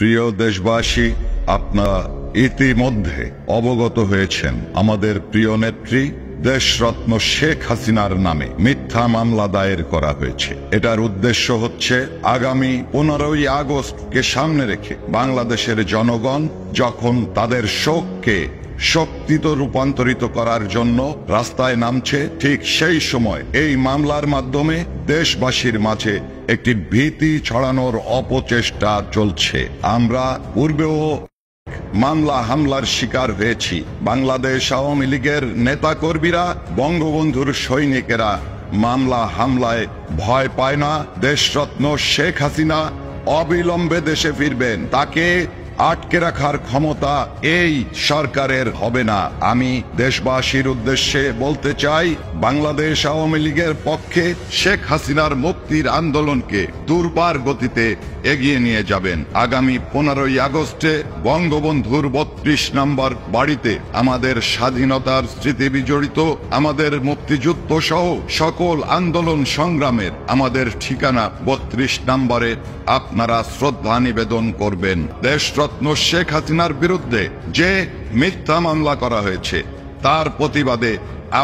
প্রিয় দেশবাসী, আপনারা ইতিমধ্যে অবগত হয়েছেন আমাদের প্রিয় নেত্রী দেশরত্ন শেখ হাসিনার নামে মিথ্যা মামলা দায়ের করা হয়েছে। এটার উদ্দেশ্য হচ্ছে আগামী 15ই আগস্টকে সামনে রেখে বাংলাদেশের জনগণ যখন তাদের শোককে শক্তিতে রূপান্তরিত করার জন্য রাস্তায় নামছে, ঠিক সেই সময় এই মামলার মাধ্যমে দেশবাসীর মাঝে একটি ভীতি ছড়ানোর অপচেষ্টা চলছে। আমরা পূর্বেও মামলা হামলার শিকার হয়েছি। বাংলাদেশ আওয়ামী লীগের নেতাকর্মীরা, বঙ্গবন্ধুর সৈনিকেরা মামলা হামলায় ভয় পায় না। দেশরত্ন শেখ হাসিনা অবিলম্বে দেশে ফিরবেন। তাকে আটকে রাখার ক্ষমতা এই সরকারের হবে না। আমি দেশবাসীর উদ্দেশ্যে বলতে চাই, বাংলাদেশ আওয়ামী লীগের পক্ষে শেখ হাসিনার মুক্তির আন্দোলনকে দুর্বার গতিতে এগিয়ে নিয়ে যাবেন। আগামী 15ই আগস্টে বঙ্গবন্ধুর 32 নম্বর বাড়িতে আমাদের স্বাধীনতার স্মৃতি বিজড়িত, আমাদের মুক্তিযুদ্ধ সহ সকল আন্দোলন সংগ্রামের আমাদের ঠিকানা 32 নম্বরে আপনারা শ্রদ্ধা নিবেদন করবেন। দেশরত্ন শেখ হাসিনার বিরুদ্ধে যে মিথ্যা মামলা করা হয়েছে তার প্রতিবাদে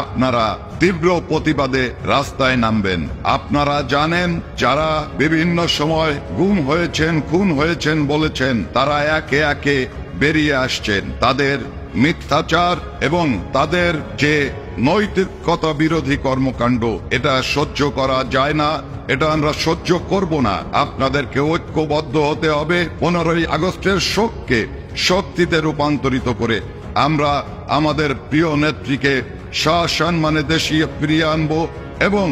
আপনারা তীব্র প্রতিবাদে রাস্তায় নামবেন। আপনারা জানেন, যারা বিভিন্ন সময় গুম হয়েছেন, খুন হয়েছেন বলেছেন, তারা একে একে বেরিয়ে আসছেন। তাদের মিথ্যাচার এবং তাদের যে নৈতিকতা বিরোধী কর্মকাণ্ড, এটা সহ্য করা যায় না, এটা আমরা সহ্য করব না। আপনাদেরকে ঐক্যবদ্ধ হতে হবে। 15ই আগস্টের শোককে শক্তিতে রূপান্তরিত করে আমরা আমাদের প্রিয় নেত্রীকে সসম্মানে দেশে ফিরিয়ে আনবো এবং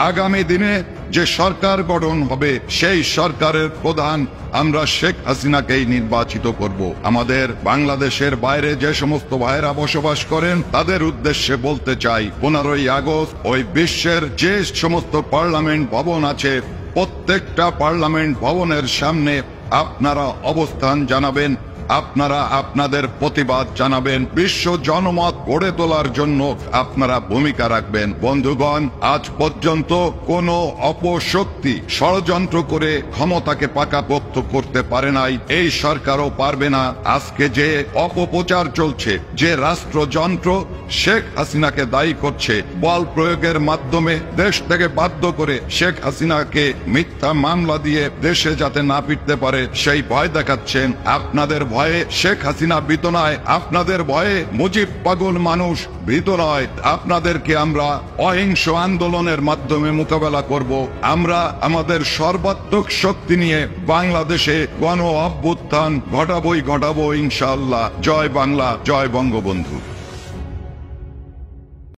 আগামী দিনে যে সরকার গঠন হবে সেই সরকারের প্রধান আমরা শেখ হাসিনাকেই নির্বাচিত করব। আমাদের বাংলাদেশের বাইরে যে সমস্ত ভাইরা বসবাস করেন তাদের উদ্দেশ্যে বলতে চাই, 15ই আগস্ট ওই বিশ্বের যে সমস্ত পার্লামেন্ট ভবন আছে প্রত্যেকটা পার্লামেন্ট ভবনের সামনে আপনারা অবস্থান জানাবেন, আপনারা আপনাদের প্রতিবাদ জানাবেন, বিশ্ব জনমত গড়ে তোলার জন্য আপনারা ভূমিকা রাখবেন। বন্ধুগণ, আজ পর্যন্ত কোন অপশক্তি ষড়যন্ত্র করে ক্ষমতাকে পাকাপোক্ত করতে পারে নাই, এই সরকারও পারবে না। আজকে যে অপপ্রচার চলছে, যে রাষ্ট্রযন্ত্র শেখ হাসিনাকে দায়ী করছে, বল প্রয়োগের মাধ্যমে দেশ থেকে বাধ্য করে শেখ হাসিনাকে মিথ্যা মামলা দিয়ে দেশে যাতে না ফিরতে পারে সেই ভয় দেখাচ্ছেন। আপনাদের ভয়ে শেখ হাসিনা ভীত নয়, আপনাদের ভয়ে মুজিব পাগল মানুষ ভীত নয়। আপনাদেরকে আমরা অহিংস আন্দোলনের মাধ্যমে মোকাবেলা করব। আমরা আমাদের সর্বাত্মক শক্তি নিয়ে বাংলাদেশে গণ অভ্যুত্থান ঘটাবো ইনশাআল্লাহ। জয় বাংলা, জয় বঙ্গবন্ধু।